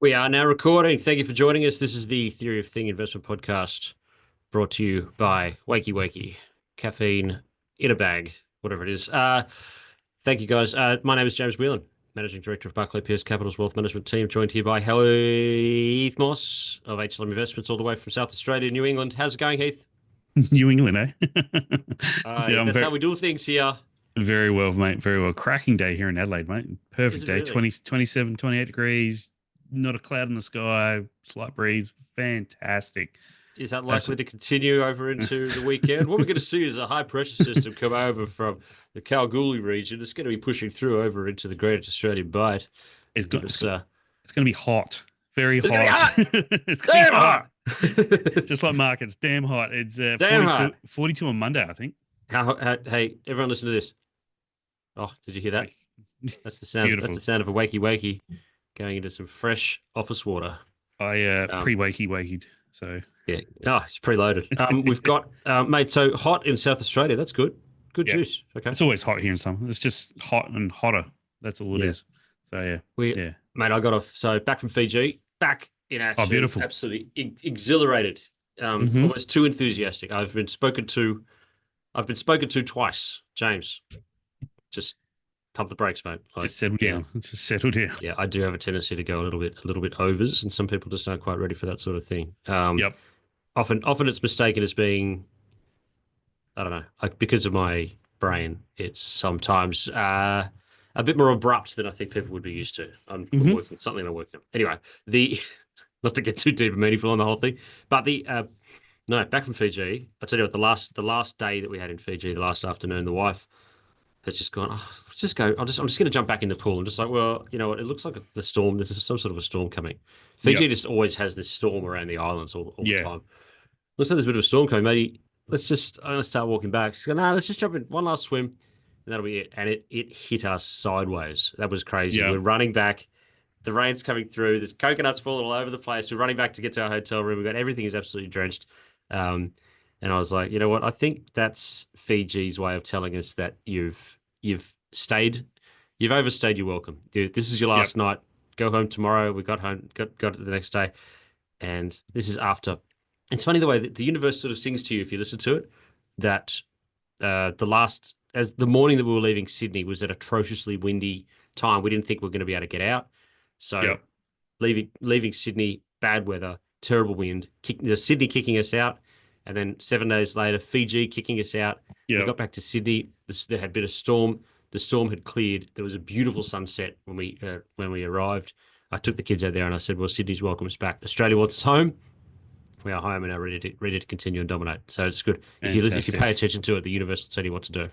We are now recording. Thank you for joining us. This is the Theory of Thing Investment Podcast brought to you by Wakey Wakey, caffeine in a bag, whatever it is. Thank you, guys. My name is James Whelan, Managing Director of Barclay Pierce Capital's Wealth Management Team, joined here by Heath Moss of HLM Investments, all the way from South Australia, New England. How's it going, Heath? New England, eh? Yeah, I'm That's how we do things here. very well, mate. Very well. Cracking day here in Adelaide, mate. Is Perfect it day. really? 27, 28 degrees. Not a cloud in the sky. Slight breeze. Fantastic. Is that That's likely to continue over into the weekend? What we're going to see is a high pressure system come over from the Kalgoorlie region. It's going to be pushing through over into the Greater Australian Bight it's and give going. us It's going to be hot. Very it's going to be hot. hot. It's going to Damn be hot. hot. Just like markets. Damn hot. It's Damn 42, hot. 42 on Monday, I think. Hey, everyone, listen to this. Oh, did you hear that? Like, That's the sound. That's beautiful. the sound of a wakey wakey going into some fresh office water. I Um, pre-wakey. So yeah. Oh, it's preloaded. We've got mate. So hot in South Australia. That's good. Good yeah, juice. Okay. it's always hot here in summer. It's just hot and hotter. That's all it Yeah. is. So yeah, We, yeah. mate, I got off. So back from Fiji, back in Oh, action, beautiful. absolutely exhilarated, Hmm. almost too enthusiastic. I've been spoken to. I've been spoken to twice, James. Just pump the brakes, mate. Like, Just settle yeah, down. Just settle down. yeah. I do have a tendency to go a little bit overs, and some people just aren't quite ready for that sort of thing. Yep. Often it's mistaken as being, I don't know, like because of my brain, it's sometimes a bit more abrupt than I think people would be used to. I'm Hmm. working something I'm working on. Anyway, the not to get too deep and meaningful on the whole thing, but the no, back from Fiji. I tell you what, the last day that we had in Fiji, the last afternoon, the wife has just gone. Oh, let's just go. I'm just going to jump back in the pool and just like, well, you know what? It looks like the storm. There's some sort of a storm coming. Fiji Yep. just always has this storm around the islands all the Yeah. time. Looks like there's a bit of a storm coming. Maybe I'm going to start walking back. She's going, nah, let's just jump in one last swim. And that'll be it. And it hit us sideways. That was crazy. Yeah. We're running back. The rain's coming through. There's coconuts falling all over the place. We're running back to get to our hotel room. We've got everything is absolutely drenched. Um, and I was like, you know what? I think that's Fiji's way of telling us that you've stayed, you've overstayed your welcome. This is your Yep. last night. Go home tomorrow. We got home, got it the next day, and this is after. It's funny the way that the universe sort of sings to you if you listen to it. That as the morning that we were leaving Sydney was an atrociously windy time. We didn't think we were going to be able to get out. So Yep. leaving Sydney, bad weather, terrible wind, Sydney kicking us out, and then 7 days later, Fiji kicking us out. We Yep. got back to Sydney. There had been a storm. The storm had cleared. There was a beautiful sunset when we arrived. I took the kids out there and I said, "Well, Sydney's welcome us back. Australia wants us home. We are home and are ready to continue and dominate." So it's good if you pay Fantastic. attention to it. The universe will tell you what to do.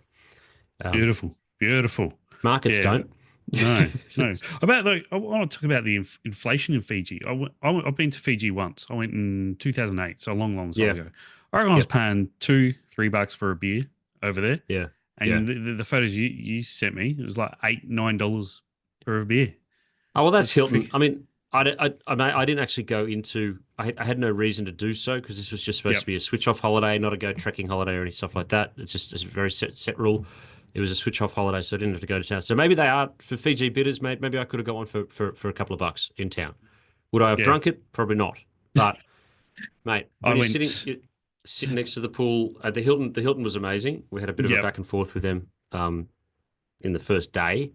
Um, Beautiful. Beautiful. Markets Yeah. don't. No. No. About though, I want to talk about the inflation in Fiji. I've been to Fiji once. I went in 2008, so a long time Yeah, ago. I reckon I was yeah, paying $2-3 for a beer over there, yeah, yeah. and the photos you sent me, it was like $8-9 for a beer. Oh, well, that's That's Hilton. freak. I mean, I didn't actually go into. I had no reason to do so because this was just supposed to Yep. be a switch off holiday, not a go trekking holiday or any stuff like that. It's a very set rule. It was a switch off holiday, so I didn't have to go to town. So maybe they are for Fiji bitters, mate. Maybe I could have got one for a couple of bucks in town. Would I have Yeah. drunk it? Probably not. But mate, I when went. you're sitting next to the pool at the Hilton was amazing. We had a bit of a Yep. back and forth with them in the first day.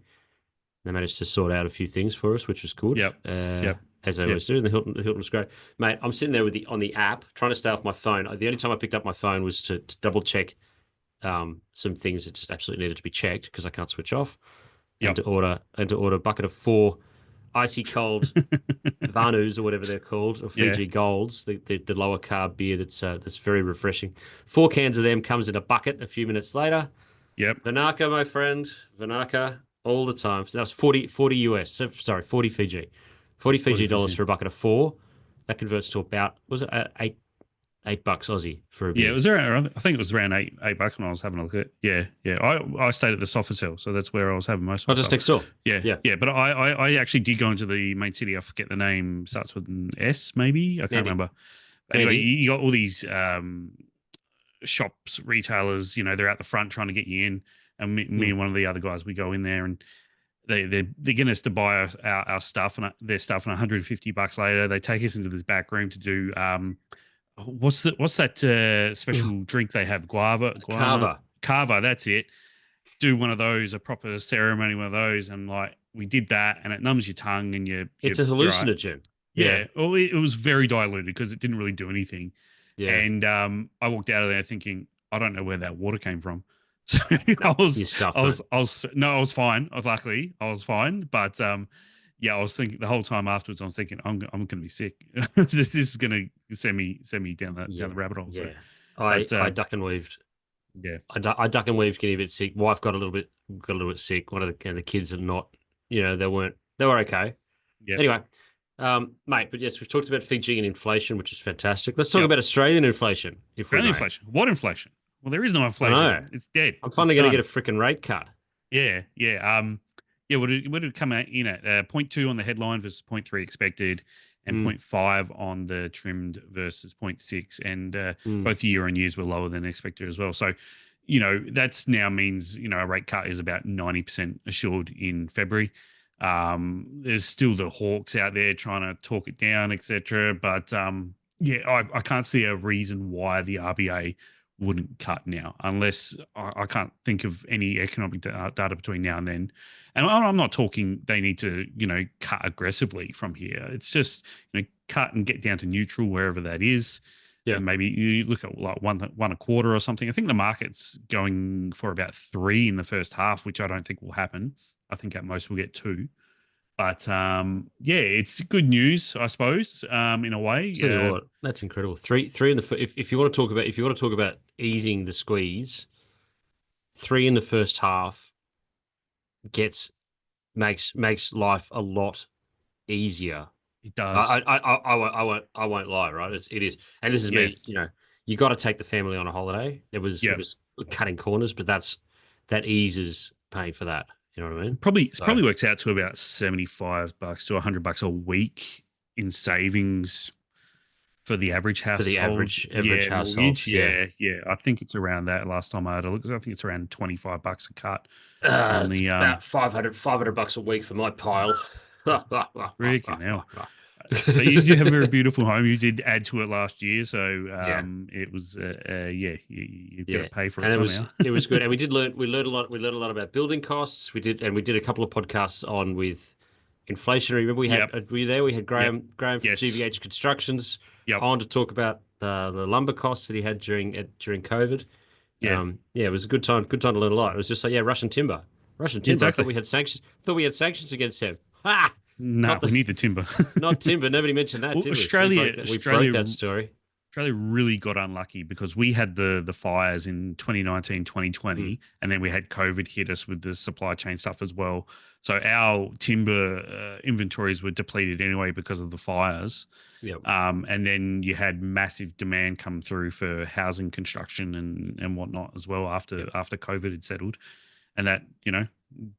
They managed to sort out a few things for us, which was good, Yep. Yep. as they Yep. always do. And the Hilton was great, mate. I'm sitting there with the on the app trying to stay off my phone. The only time I picked up my phone was to double check some things that just absolutely needed to be checked because I can't switch off, and Yep. to order a bucket of 4 icy cold Vanus or whatever they're called, or Yeah. Fiji Golds, the lower carb beer that's very refreshing. 4 cans of them comes in a bucket a few minutes later. Yep. Vanaka, my friend, Vanaka, all the time. So that was 40 US. So, sorry, 40 Fiji. 40 What Fiji if dollars you? for a bucket of 4. That converts to about, was it $8 Aussie for a Yeah, it beer? was around. I think it was around $8 when I was having a look at it. Yeah, yeah. I stayed at the Sofitel, so that's where I was having most of Oh, my just stuff. next door. Yeah, Yeah. yeah. But I actually did go into the main city. I forget the name. Starts with an S, maybe. I can't Mandy. remember. But anyway, Mandy. you got all these shops, retailers. They're out the front trying to get you in. And me Hmm. and one of the other guys, we go in there, and they're getting us to buy our stuff and their stuff, and $150 later, they take us into this back room to do what's that Ugh. special drink they have? Guava, Carver. Cava. That's it. Do one of those, a proper ceremony, one of those, and like we did that, and it numbs your tongue, and It's a you're right. hallucinogen. Yeah. Yeah, well, it was very diluted because it didn't really do anything. Yeah. And I walked out of there thinking, I don't know where that water came from. So No, you stuff, mate. no, I was fine. Luckily, I was fine. But yeah, I was thinking the whole time afterwards, I was thinking, I'm going to be sick. This is going to send me down Yeah. the rabbit hole. So, Yeah. but I duck and weaved. yeah, I duck and weaved getting a bit sick. Wife got a little bit sick. One of the kids are not, they were okay. yeah, Anyway, mate, but yes, we've talked about Fijian inflation, which is fantastic. Let's talk yep. about Australian inflation, if we Australian may. inflation. What inflation? Well, there is no I know. inflation. It's dead. I'm It's finally going to done. get a freaking rate cut. Yeah, yeah. Yeah, what did it come out in at? Zero point 0.2 on the headline versus zero point 0.3 expected, and Mm, 0.5 on the trimmed versus zero point 0.6. And mm. both year on years were lower than expected as well. So, that's now means, a rate cut is about 90% assured in February. There's still the hawks out there trying to talk it down, etc. But yeah, I can't see a reason why the RBA wouldn't cut now, unless I can't think of any economic data between now and then. And I'm not talking they need to, cut aggressively from here. It's just, cut and get down to neutral wherever that is. Yeah. And maybe you look at like one a quarter or something. I think the market's going for about 3 in the first half, which I don't think will happen. I think at most we'll get 2. But yeah, it's good news, I suppose, in a way. Tell you what, that's incredible. Three in the if you want to talk about easing the squeeze, 3 in the first half gets makes life a lot easier. It does. I won't lie, right? It is, and this is Yeah. me. You got to take the family on a holiday. It Yeah. was cutting corners, but that eases paying for that. You know what I mean? Probably works out to about $75 to $100 a week in savings for the average For the household. average household, mortgage. Yeah. I think it's around that last time I had a look. I think it's around $25 a cut on It's the about $500 a week for my pile. freaking hell. So you do have a very beautiful home. You did add to it last year, so Yeah. It was yeah. You've got Yeah, to pay for it and somehow. it was good, and we learned a lot. We learned a lot about building costs. We did a couple of podcasts on with inflationary. Remember we had Yep. were you there? We had Yep. Graham from Yes. GVH Constructions Yep. on to talk about the lumber costs that he had during COVID. Yeah. Yeah, it was a good time. Good time to learn a lot. It was just like, yeah, Russian timber. I thought Exactly. we had sanctions. Thought we had sanctions against him. Ha! No, we need the timber. Not timber. Nobody mentioned that, Well, did we? Australia, We broke that story. Australia really got unlucky because we had the fires in 2019, Mm. 2020, and then we had COVID hit us with the supply chain stuff as well. So our timber inventories were depleted anyway because of the fires. Yep. And then you had massive demand come through for housing construction and whatnot as well after COVID had settled, and that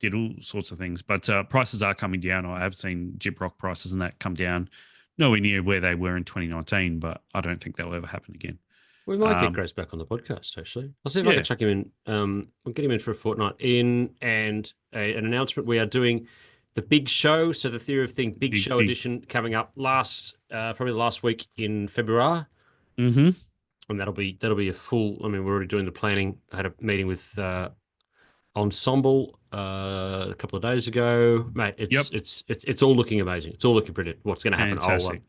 did all sorts of things. But prices are coming down. I have seen gyprock prices and that come down, nowhere near where they were in 2019, but I don't think that will ever happen again. We might get Grace back on the podcast, actually. I'll see if I Yeah. can chuck him in. We'll get him in for a fortnight and an announcement. We are doing the big show. So the Theory of Thing big show edition coming up probably the last week in February. Mm-hmm. And that'll be a full. I mean, we're already doing the planning. I had a meeting with Ensemble a couple of days ago, mate. It's all looking amazing. It's all looking brilliant. What's going to happen? Fantastic.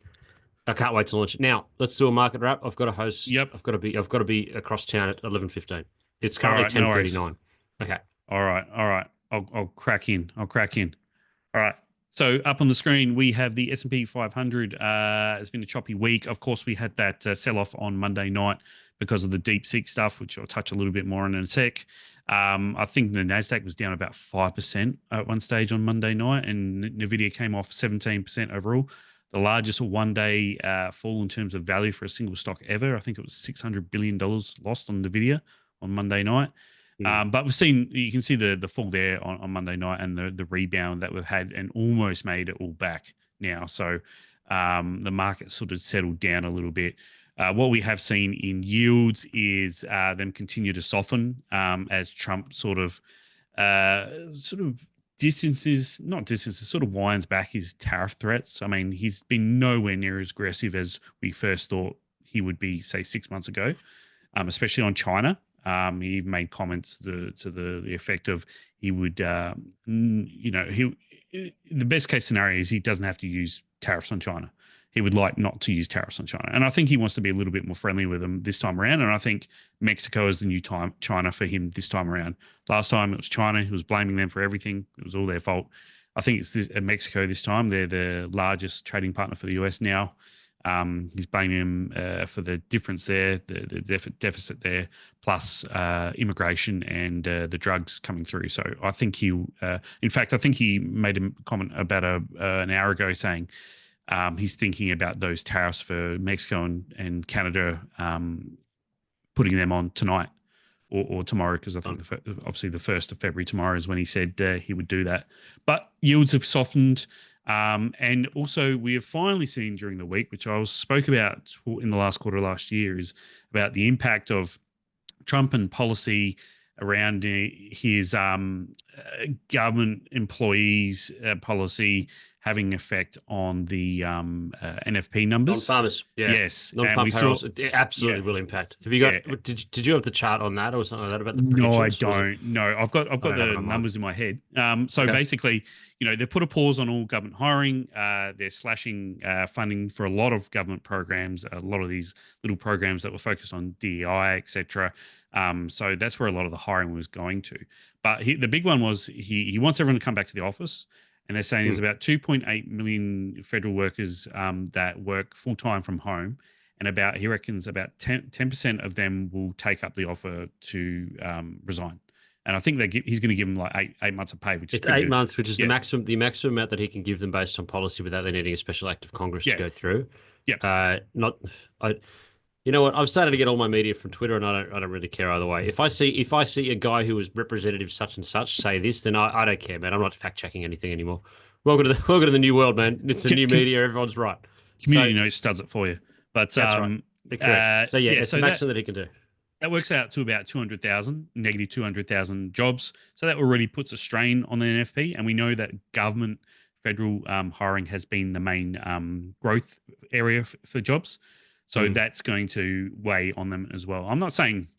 I can't wait to launch it. Now let's do a market wrap. I've got a host. Yep. I've got to be across town at 11:15. It's currently All right, 10:39. Okay. All right. I'll crack in. All right. So up on the screen we have the S&P 500. It's been a choppy week. Of course, we had that sell-off on Monday night because of the DeepSeek stuff, which I'll touch a little bit more on in a sec. I think the Nasdaq was down about 5% at one stage on Monday night, and Nvidia came off 17% overall. The largest one-day fall in terms of value for a single stock ever. I think it was $600 billion lost on Nvidia on Monday night. But you can see the fall there on Monday night and the rebound that we've had and almost made it all back now. So the market sort of settled down a little bit. What we have seen in yields is them continue to soften as Trump sort of not distances, sort of winds back his tariff threats. I mean, he's been nowhere near as aggressive as we first thought he would be, say, 6 months ago, especially on China. He even made comments to the effect of he would, the best case scenario is he doesn't have to use tariffs on China. He would like not to use tariffs on China. And I think he wants to be a little bit more friendly with them this time around. And I think Mexico is the new China for him this time around. Last time it was China. He was blaming them for everything. It was all their fault. I think it's Mexico this time. They're the largest trading partner for the US now. He's blaming him for the difference there, the deficit there, plus immigration and the drugs coming through. So I think in fact, I think he made a comment about an hour ago saying he's thinking about those tariffs for Mexico and Canada, putting them on tonight or tomorrow, because I think obviously the 1st of February tomorrow is when he said he would do that. But yields have softened. And also we have finally seen during the week, which I spoke about in the last quarter last year, is about the impact of Trump and policy around his government employees policy having effect on the NFP numbers. Non-farmers, yeah. Yes. Non-farm payrolls, it absolutely will impact. Have you got, did you have the chart on that or something like that about the predictions? No, I don't. No, I've got the numbers in my head. So basically, they've put a pause on all government hiring. They're slashing funding for a lot of government programs, a lot of these little programs that were focused on DEI, etc. So that's where a lot of the hiring was going to. But the big one was he wants everyone to come back to the office. And they're saying there's about 2.8 million federal workers that work full-time from home. And he reckons about 10% of them will take up the offer to resign. And I think he's going to give them like eight months of pay, which is 8 months, which is the maximum amount that he can give them based on policy without there needing a special act of Congress to go through. Yeah. You know what? I've started to get all my media from Twitter, and I don't really care either way. If I see a guy who is representative such and such say this, then I don't care, man. I'm not fact checking anything anymore. Welcome to the new world, man. It's a new media. Everyone's right. Community notes does it for you. But that's right. It's the maximum that he can do. That works out to about 200,000, negative 200,000 jobs. So that already puts a strain on the NFP, and we know that government federal hiring has been the main growth area for jobs. So that's going to weigh on them as well. I'm not saying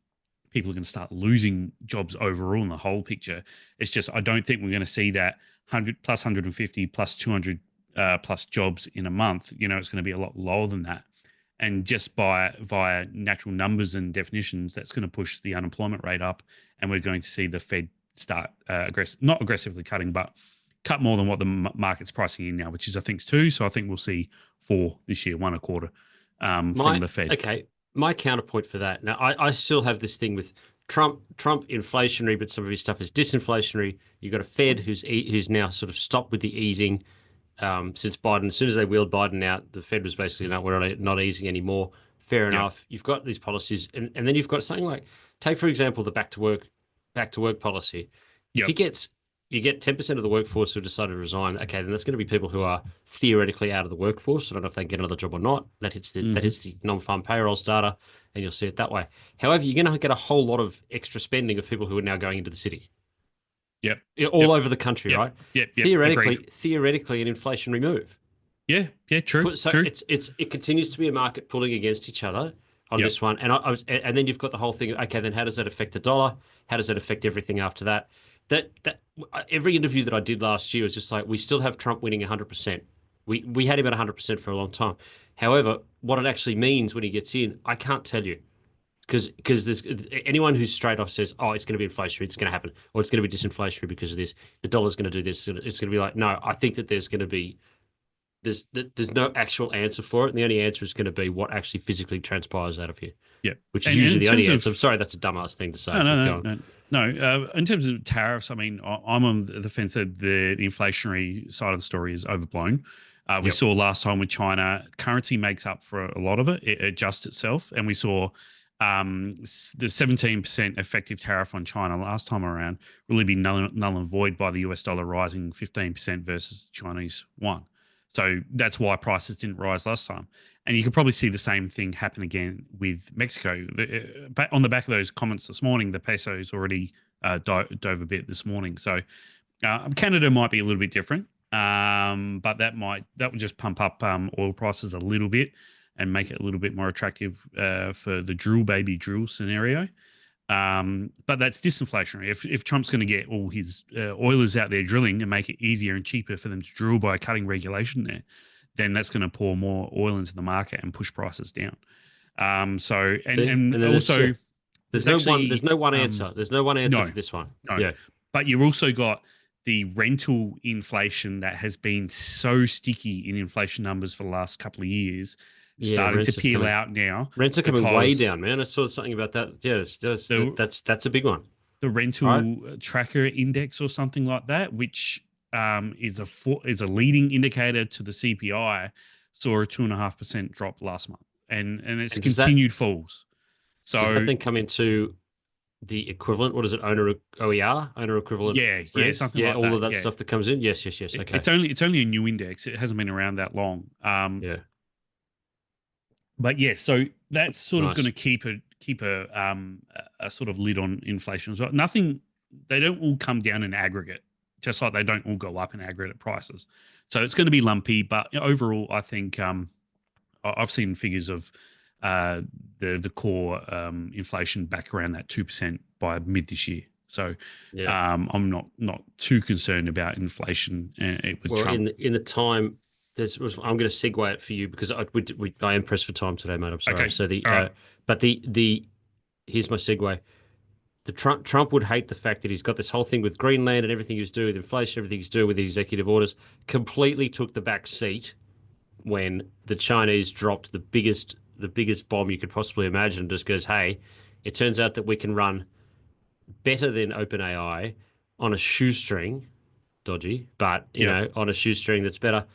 people are going to start losing jobs overall in the whole picture. It's just I don't think we're going to see that 100 plus 150 plus 200 plus jobs in a month. It's going to be a lot lower than that. And just via natural numbers and definitions, that's going to push the unemployment rate up. And we're going to see the Fed start not aggressively cutting, but cut more than what the market's pricing in now, which is I think 2. So I think we'll see 4 this year, 1.25. From the Fed. Okay, my counterpoint for that. Now, I still have this thing with Trump inflationary, but some of his stuff is disinflationary. You've got a Fed who's now sort of stopped with the easing since Biden. As soon as they wheeled Biden out, the Fed was basically we're not easing anymore. Fair enough. You've got these policies, and then you've got something like, take for example the back to work policy. If you get 10% of the workforce who decided to resign, okay, then that's going to be people who are theoretically out of the workforce. I don't know if they can get another job or not. That hits the non-farm payrolls data, and you'll see it that way. However, you're going to get a whole lot of extra spending of people who are now going into the city. All over the country, right? Theoretically, an inflationary move. Yeah, true. So true. It continues to be a market pulling against each other on this one, and then you've got the whole thing. Okay, then how does that affect the dollar? How does that affect everything after that? That every interview that I did last year was just like, we still have Trump winning 100%. We had him at 100% for a long time. However, what it actually means when he gets in, I can't tell you, because there's anyone who's straight off says, oh, it's going to be inflationary, it's going to happen, or it's going to be disinflationary because of this. The dollar's going to do this. It's going to be like, no, I think that there's no actual answer for it, and the only answer is going to be what actually physically transpires out of here. Yeah, which is usually the only answer. I'm sorry, that's a dumbass thing to say. No. In terms of tariffs, I mean, I'm on the fence that the inflationary side of the story is overblown. We saw last time with China, currency makes up for a lot of it. It adjusts itself, and we saw the 17% effective tariff on China last time around really be null and void by the US dollar rising 15% versus Chinese yuan. So that's why prices didn't rise last time. And you could probably see the same thing happen again with Mexico. On the back of those comments this morning, the peso is already dove a bit this morning. So Canada might be a little bit different, but that would just pump up oil prices a little bit and make it a little bit more attractive for the drill baby drill scenario. But that's disinflationary. If Trump's going to get all his oilers out there drilling and make it easier and cheaper for them to drill by cutting regulation there, then that's going to pour more oil into the market and push prices down. So and also there's no one answer. There's no one answer no, for this one. No. Yeah. But you've also got the rental inflation that has been so sticky in inflation numbers for the last couple of years, starting to peel out now. Rents are coming way down, man. I saw something about that. Yeah, that's a big one. The rental tracker index or something like that, which is a leading indicator to the CPI, saw a 2.5% drop last month, and it's continued falls. So does that then come into the equivalent? What is it? Owner equivalent. Yeah, something like that. All of that stuff that comes in. Yes. Okay. It's only a new index. It hasn't been around that long. Yeah. But yeah, so that's sort of going to keep a sort of lid on inflation as well. They don't all come down in aggregate, just like they don't all go up in aggregate prices. So it's going to be lumpy, but overall, I think I've seen figures of the core inflation back around that 2% by mid this year. So I'm not too concerned about inflation with Trump. In the time. I'm going to segue it for you because I am pressed for time today, mate. I'm sorry. Okay. So here's my segue. Trump would hate the fact that he's got this whole thing with Greenland and everything he's doing with inflation, everything he's doing with the executive orders, completely took the back seat when the Chinese dropped the biggest bomb you could possibly imagine. Just goes, hey, it turns out that we can run better than OpenAI on a shoestring, dodgy, but you know, on a shoestring that's better.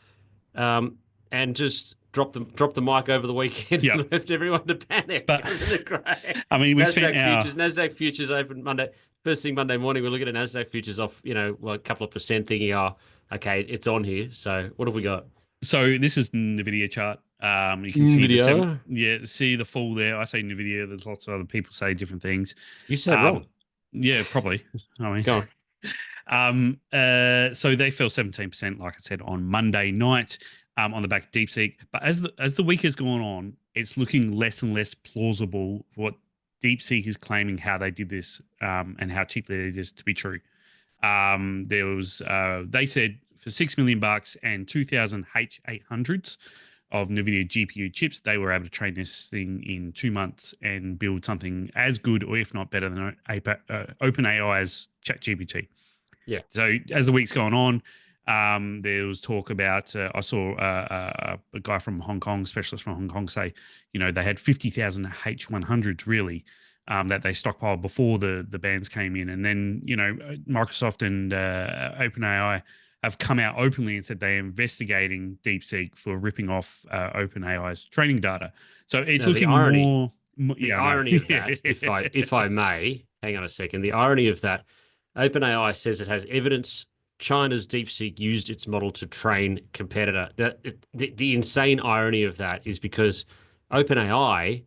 And just drop the mic over the weekend and left everyone to panic. But, isn't it great? I mean, NASDAQ futures open Monday. First thing Monday morning, we're looking at NASDAQ futures off, a couple of percent, thinking, oh, okay, it's on here. So what have we got? So this is NVIDIA chart. You can see the fall there. I say NVIDIA. There's lots of other people say different things. You said wrong. Yeah, probably. I mean, go on. So they fell 17%, like I said, on Monday night on the back of DeepSeek. But as the week has gone on, it's looking less and less plausible what DeepSeek is claiming how they did this and how cheaply it is to be true. They said for $6 million and 2,000 H800s of NVIDIA GPU chips, they were able to train this thing in 2 months and build something as good or if not better than OpenAI's ChatGPT. Yeah. So as the week's gone on, there was talk about, I saw a guy from Hong Kong, specialist from Hong Kong say, they had 50,000 H100s really that they stockpiled before the bans came in. And then, Microsoft and OpenAI have come out openly and said they're investigating DeepSeek for ripping off OpenAI's training data. So it's looking more... The irony of that, if I may, hang on a second, the irony of that, OpenAI says it has evidence China's DeepSeek used its model to train competitor. The insane irony of that is because OpenAI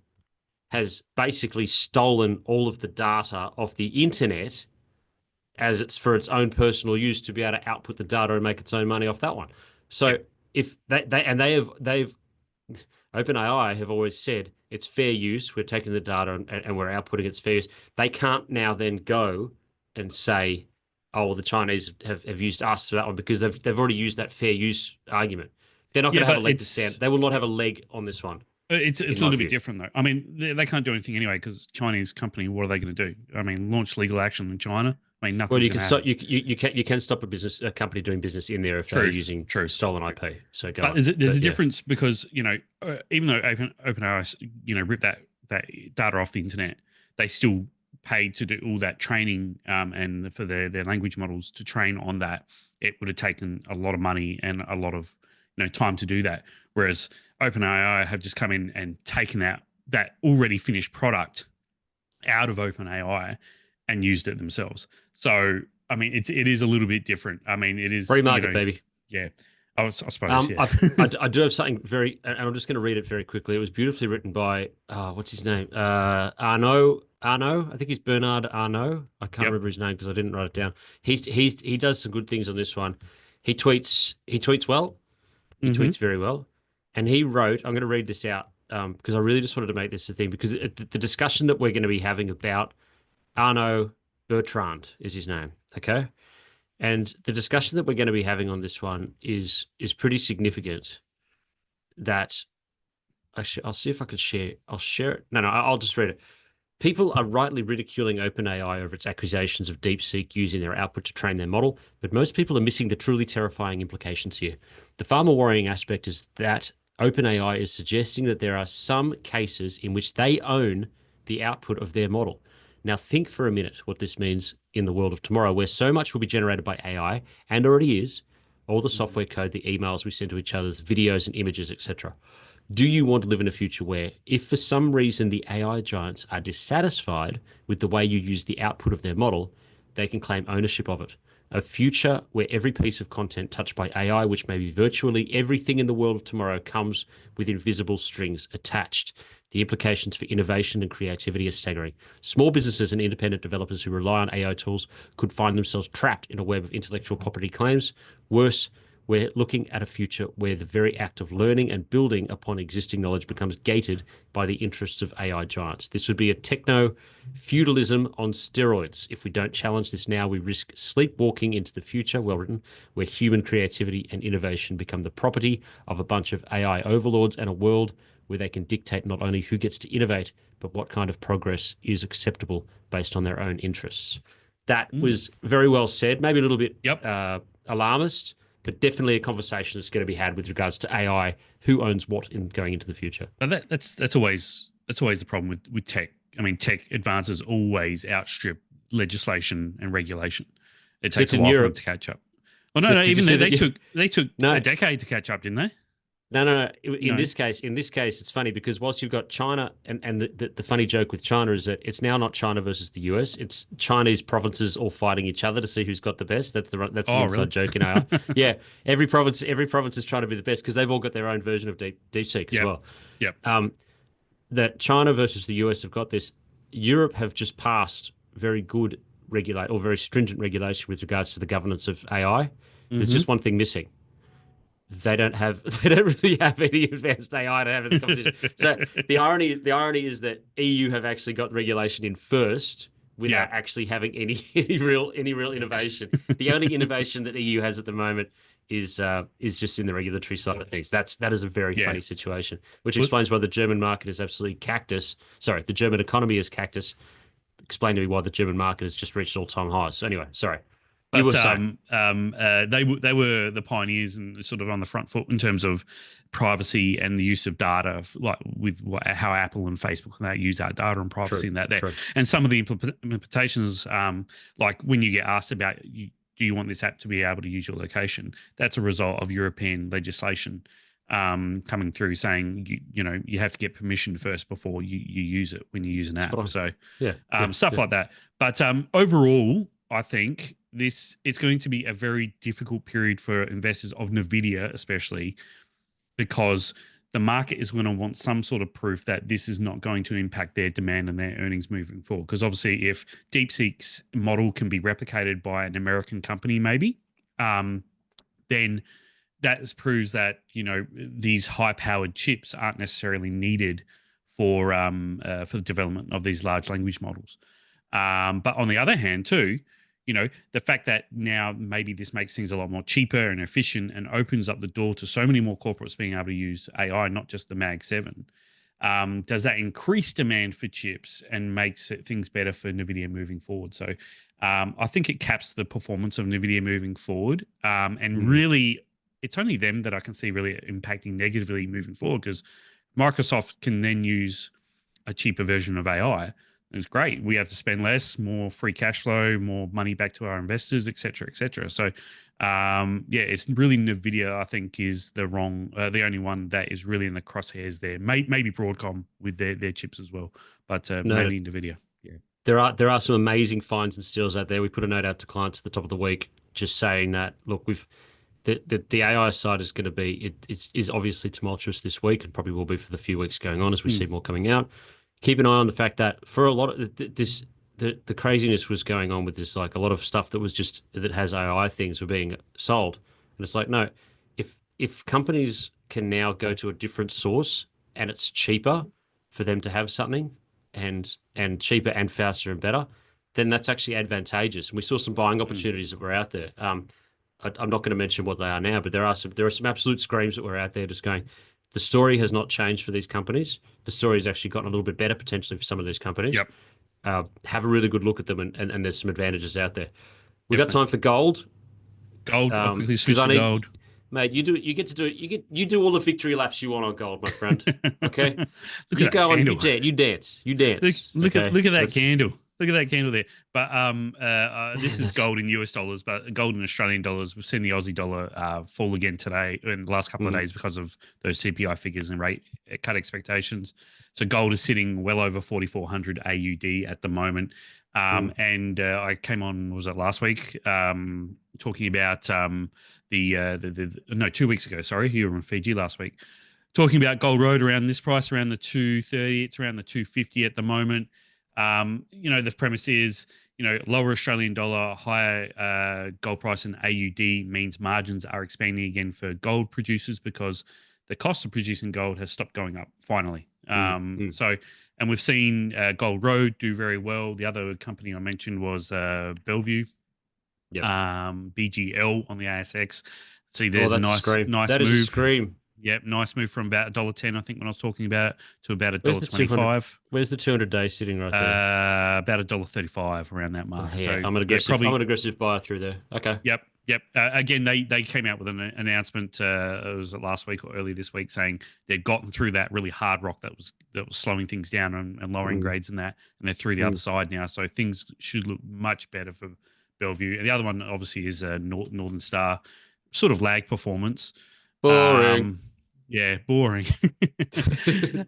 has basically stolen all of the data off the internet as it's for its own personal use to be able to output the data and make its own money off that one. So if they've OpenAI have always said it's fair use. We're taking the data and we're outputting its fair use. They can't now then go and say, oh, well, the Chinese have used us for that one because they've already used that fair use argument. They're not going to have a leg to stand. They will not have a leg on this one. It's a little bit different though. I mean, they can't do anything anyway because Chinese company. What are they going to do? I mean, launch legal action in China. I mean, nothing. Well, you can stop. You can stop a company doing business in there if they're using stolen IP. So go. But there's a difference because even though OpenAI ripped that data off the internet, they still paid to do all that training and for their language models to train on that. It would have taken a lot of money and a lot of time to do that. Whereas OpenAI have just come in and taken that already finished product out of OpenAI and used it themselves. So, I mean, it is a little bit different. I mean, it is free market, baby. Yeah, I suppose. Yeah. I do have something and I'm just going to read it very quickly. It was beautifully written by what's his name? Arnaud Arnault. I think he's Bernard Arnault. I can't Yep. remember his name because I didn't write it down. He does some good things on this one. He tweets well. He Hmm. tweets very well, and he wrote. I'm going to read this out because I really just wanted to make this a thing because the discussion that we're going to be having about Arnaud Bertrand is his name. Okay, and the discussion that we're going to be having on this one is pretty significant. That I'll see if I can share. I'll share it. No, I'll just read it. People are rightly ridiculing OpenAI over its accusations of DeepSeek using their output to train their model, but most people are missing the truly terrifying implications here. The far more worrying aspect is that OpenAI is suggesting that there are some cases in which they own the output of their model. Now, think for a minute what this means in the world of tomorrow, where so much will be generated by AI, and already is, all the software code, the emails we send to each other's videos and images, etc. Do you want to live in a future where, if for some reason the AI giants are dissatisfied with the way you use the output of their model, they can claim ownership of it? A future where every piece of content touched by AI, which may be virtually everything in the world of tomorrow, comes with invisible strings attached. The implications for innovation and creativity are staggering. Small businesses and independent developers who rely on AI tools could find themselves trapped in a web of intellectual property claims. Worse, we're looking at a future where the very act of learning and building upon existing knowledge becomes gated by the interests of AI giants. This would be a techno feudalism on steroids. If we don't challenge this now, we risk sleepwalking into the future, well written, where human creativity and innovation become the property of a bunch of AI overlords, and a world where they can dictate not only who gets to innovate, but what kind of progress is acceptable based on their own interests. That was very well said, maybe a little bit Yep. alarmist, but definitely a conversation that's going to be had with regards to AI, who owns what in going into the future. But that's always the problem with tech. I mean, tech advances always outstrip legislation and regulation. It takes Except a in while for them Europe. to catch up. Well, no, Except, no. did you Even see they that? took No, a decade to catch up, didn't they? no. In No. this case, it's funny because whilst you've got China, and the funny joke with China is that it's now not China versus the US. It's Chinese provinces all fighting each other to see who's got the best. That's the Oh, inside really? joke in AI. Yeah, every province is trying to be the best because they've all got their own version of DeepSeek as Yep. well. Yep. That China versus the US have got this. Europe have just passed very good regulate or very stringent regulation with regards to the governance of AI. There's Hmm. just one thing missing. They don't have they don't really have any advanced AI to have in the competition. So the irony is that EU have actually got regulation in first Yeah. without actually having any real innovation. The only innovation that EU has at the moment is just in the regulatory side of things. That is a very Yeah. funny situation, which Well, explains why the German market is absolutely cactus. Sorry, the German economy is cactus. Explain to me why the German market has just reached all-time highs. So anyway, sorry. You were But saying. they were the pioneers and sort of on the front foot in terms of privacy and the use of data, like with how Apple and Facebook and that use our data and privacy True, and that there. true. And some of the implementations, like when you get asked about, do you want this app to be able to use your location? That's a result of European legislation coming through saying you have to get permission first before you use it when you use an app. Spot on. So Yeah, stuff yeah. like that. But overall, I think it's going to be a very difficult period for investors of Nvidia, especially because the market is going to want some sort of proof that this is not going to impact their demand and their earnings moving forward. Because obviously, if DeepSeek's model can be replicated by an American company, maybe, then that proves that these high-powered chips aren't necessarily needed for the development of these large language models. But on the other hand, too, the fact that now maybe this makes things a lot more cheaper and efficient and opens up the door to so many more corporates being able to use AI, not just the Mag 7. Does that increase demand for chips and makes things better for NVIDIA moving forward? So I think it caps the performance of NVIDIA moving forward. And really, it's only them that I can see really impacting negatively moving forward because Microsoft can then use a cheaper version of AI. It's great. We have to spend less, more free cash flow, more money back to our investors, et cetera, et cetera. So, it's really NVIDIA, I think, is the only one that is really in the crosshairs there. Maybe Broadcom with their chips as well, but mainly NVIDIA. Yeah. There are some amazing finds and steals out there. We put a note out to clients at the top of the week, just saying that look, the AI side is going to be is obviously tumultuous this week and probably will be for the few weeks going on as we see more coming out. keep an eye on the fact that for a lot of this, the craziness was going on with this, like a lot of stuff that was just that has AI things were being sold, and it's like no, if companies can now go to a different source and it's cheaper for them to have something, and cheaper and faster and better, then that's actually advantageous. And we saw some buying opportunities that were out there. I'm not going to mention what they are now, but there are some absolute screams that were out there just going. The story has not changed for these companies. The story has actually gotten a little bit better potentially for some of these companies. Yep. Have a really good look at them, and there's some advantages out there. We got Definitely. time for gold. Gold. I'll quickly switch I to need, gold. mate. You get to do it. You do all the victory laps you want on gold, my friend. Okay, Look you at that go on. candle. You dance. You dance. Look Okay, at that Let's- candle. Look at that candle there. But this is that's- gold in US dollars, but gold in Australian dollars. We've seen the Aussie dollar fall again today in the last couple of days because of those CPI figures and rate cut expectations. So gold is sitting well over 4,400 AUD at the moment. And I came on, was it last week, talking about no, 2 weeks ago. Sorry, you were in Fiji last week, talking about Gold Road around this price, around the 230. It's around the 250 at the moment. The premise is, lower Australian dollar, higher gold price in AUD means margins are expanding again for gold producers because the cost of producing gold has stopped going up finally. And we've seen Gold Road do very well. The other company I mentioned was Bellevue, Yep. BGL on the ASX. See, there's a that's nice scream. move. That is a scream. Yep, nice move from about $1.10, I think, when I was talking about it, to about Where's the $1.25. Where's the 200-day sitting right there? About $1.35 around that mark. Yeah, So I'm an aggressive. probably. I'm an aggressive buyer through there. Okay. Yep. Again, they came out with an announcement. It was last week or early this week, saying they'd gotten through that really hard rock that was slowing things down and lowering grades and that, and they're through the other side now. So things should look much better for Bellevue. And the other one, obviously, is Northern Star, sort of lag performance. Boring. Yeah, boring.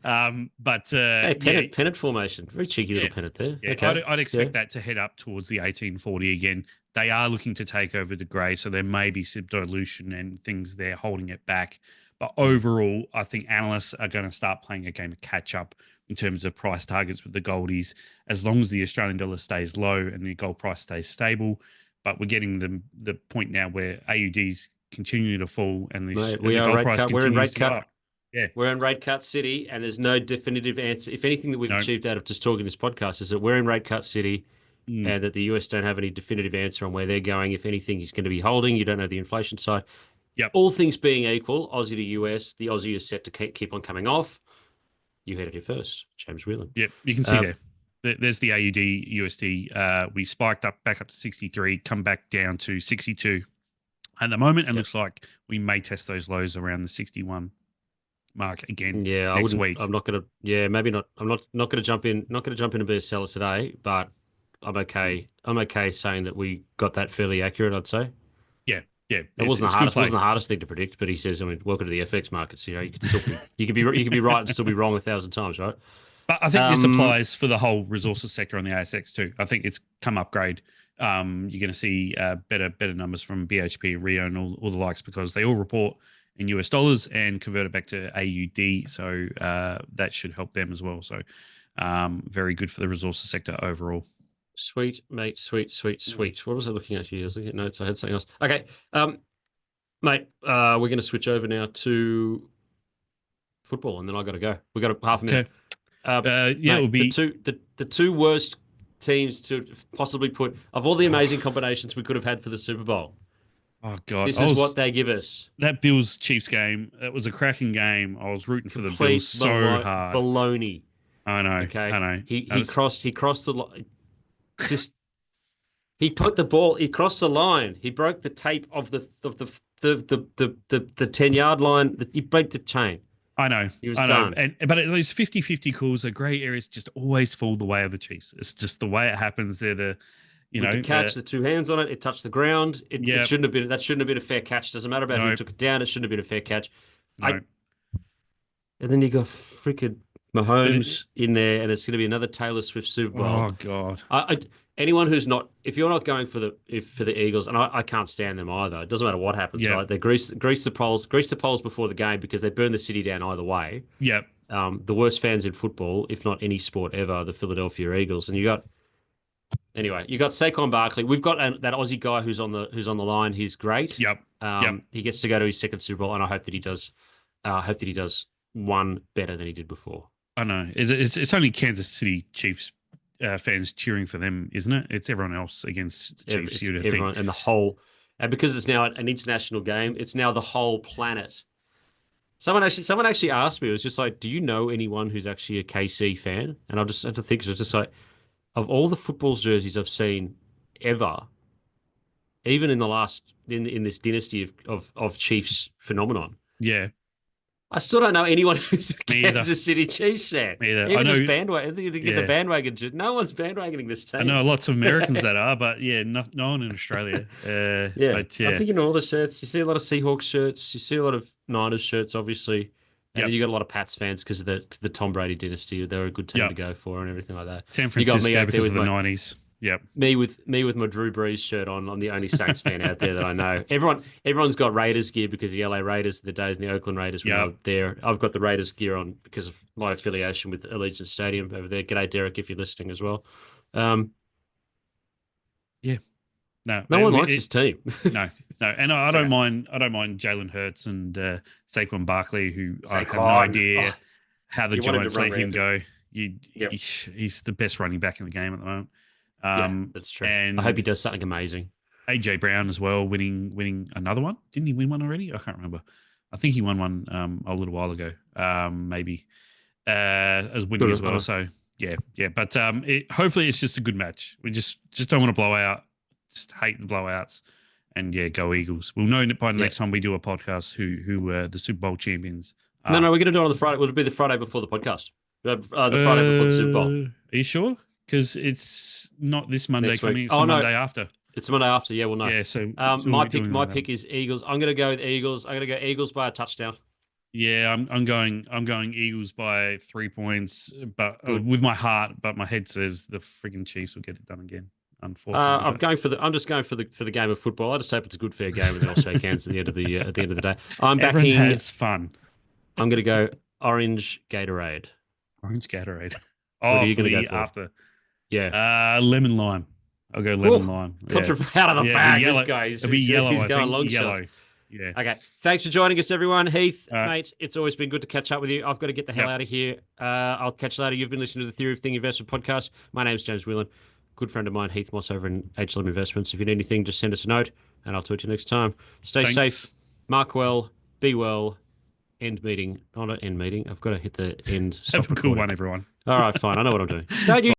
Hey, pennant formation. Very cheeky little pennant there. Yeah, Okay. I'd expect that to head up towards the 1840 again. They are looking to take over De Grey, so there may be some dilution and things there holding it back. But overall, I think analysts are going to start playing a game of catch up in terms of price targets with the goldies, as long as the Australian dollar stays low and the gold price stays stable. But we're getting the point now where AUDs continue to fall and the gold price continues to go up. Yeah, we're in rate cut city, and there's no definitive answer. If anything that we've achieved out of just talking this podcast is that we're in rate cut city, and that the US don't have any definitive answer on where they're going. If anything, is going to be holding. You don't know the inflation side. Yep. All things being equal, Aussie to US, the Aussie is set to keep on coming off. You heard it here first, James Whelan. Yep, you can see there. There's the AUD USD. We spiked back up to 63, come back down to 62 at the moment, and looks like we may test those lows around the 61 mark again. Yeah, next week. I'm not gonna. Yeah, maybe not. I'm not gonna jump in. Not gonna jump in and be a seller today, but I'm okay. I'm okay saying that we got that fairly accurate. I'd say. Yeah. It wasn't the hardest thing to predict, but he says, I mean, welcome to the FX markets. You could still you could be right and still be wrong 1,000 times, right? But I think this applies for the whole resources sector on the ASX too. I think it's come upgrade. You're going to see better numbers from BHP, Rio, and all the likes, because they all report in US dollars and convert it back to AUD. So that should help them as well. So very good for the resources sector overall. Sweet, mate. Sweet. What was I looking at here? I was looking at notes. I had something else. Okay. Mate, we're going to switch over now to football, and then I got to go. We got a half a minute. Mate, it will be the two worst teams to possibly put of all the amazing combinations we could have had for the Super Bowl. Oh God! This is what they give us. That Bills Chiefs game. It was a cracking game. I was rooting for the Bills so hard. Baloney. I know. Okay. I know. He crossed the line. Just he put the ball. He crossed the line. He broke the tape of the 10-yard line. He broke the chain. I know. He was done. But those 50-50 calls are grey areas. Just always fall the way of the Chiefs. It's just the way it happens. They're the catch, the two hands on it. It touched the ground. It shouldn't have been. That shouldn't have been a fair catch. Doesn't matter about who took it down. It shouldn't have been a fair catch. No. And then you got freaking Mahomes in there, and it's going to be another Taylor Swift Super Bowl. Oh God! Anyone who's not, if you're not going for the Eagles, and I can't stand them either. It doesn't matter what happens, right? They grease the poles before the game because they burn the city down either way. Yep. the worst fans in football, if not any sport ever, the Philadelphia Eagles. And you got Saquon Barkley. We've got that Aussie guy who's on the line. He's great. Yep. Yep. He gets to go to his second Super Bowl, and I hope that he does. I hope that he does one better than he did before. I know. It's only Kansas City Chiefs fans cheering for them, isn't it? It's everyone else against the Chiefs. You'd everyone think. and the whole, and because it's now an international game, it's now the whole planet. Someone actually asked me. It was just like, do you know anyone who's actually a KC fan? And I just had to think. It was just like, of all the football jerseys I've seen ever, even in the last in this dynasty of Chiefs phenomenon. Yeah. I still don't know anyone who's a Me Kansas City Chiefs fan. Me either. Even I know, just bandwagon, the bandwagon. No one's bandwagoning this team. I know lots of Americans that are, but yeah, no one in Australia. Yeah. I'm thinking all the shirts. You see a lot of Seahawks shirts. You see a lot of Niners shirts, obviously. And then you got a lot of Pats fans because of the Tom Brady dynasty. They're a good team to go for and everything like that. San Francisco because of the 90s. Yep. Me with my Drew Brees shirt on. I'm the only Saints fan out there that I know. Everyone's got Raiders gear because the LA Raiders, the days in the Oakland Raiders when they were there. I've got the Raiders gear on because of my affiliation with Allegiant Stadium over there. G'day, Derek, if you're listening as well. Yeah. No one likes his team. No. And I don't mind Jalen Hurts and Saquon Barkley, who I have no idea how the Giants let him go. He's the best running back in the game at the moment. That's true. And I hope he does something amazing. AJ Brown as well, winning another one. Didn't he win one already? I can't remember. I think he won one a little while ago. Maybe as winning as well. So yeah. But hopefully it's just a good match. We just don't want to blow out. Just hate the blowouts. And go Eagles. We'll know by the next time we do a podcast who were the Super Bowl champions. No, we're going to do it on the Friday. It'll be the Friday before the podcast. The Friday before the Super Bowl. Are you sure? Because it's not this Monday coming. It's the Monday after. It's the Monday after. Yeah, we'll know. Yeah. So my pick is Eagles. I'm going to go with Eagles. I'm going to go Eagles by a touchdown. Yeah, I'm going Eagles by 3 points, but with my heart, but my head says the freaking Chiefs will get it done again. Unfortunately, I'm just going for the game of football. I just hope it's a good, fair game, and then I'll shake hands at the end of the day. Everyone has fun. I'm going to go orange Gatorade. Orange Gatorade. What are you going to go for? After? Yeah. Lemon lime. I'll go lemon lime. Out of the bag. This guy. It'll be yellow. He's going long yellow. shots. Yeah. Okay. Thanks for joining us, everyone. Heath, mate, it's always been good to catch up with you. I've got to get the hell out of here. I'll catch you later. You've been listening to the Theory of Thing Investment podcast. My name's James Whelan. Good friend of mine, Heath Moss, over in HLM Investments. If you need anything, just send us a note, and I'll talk to you next time. Stay safe, mark well, be well. End meeting. Oh, not end meeting. I've got to hit the end. Have a cool one, everyone. All right, fine. I know what I'm doing. Don't you?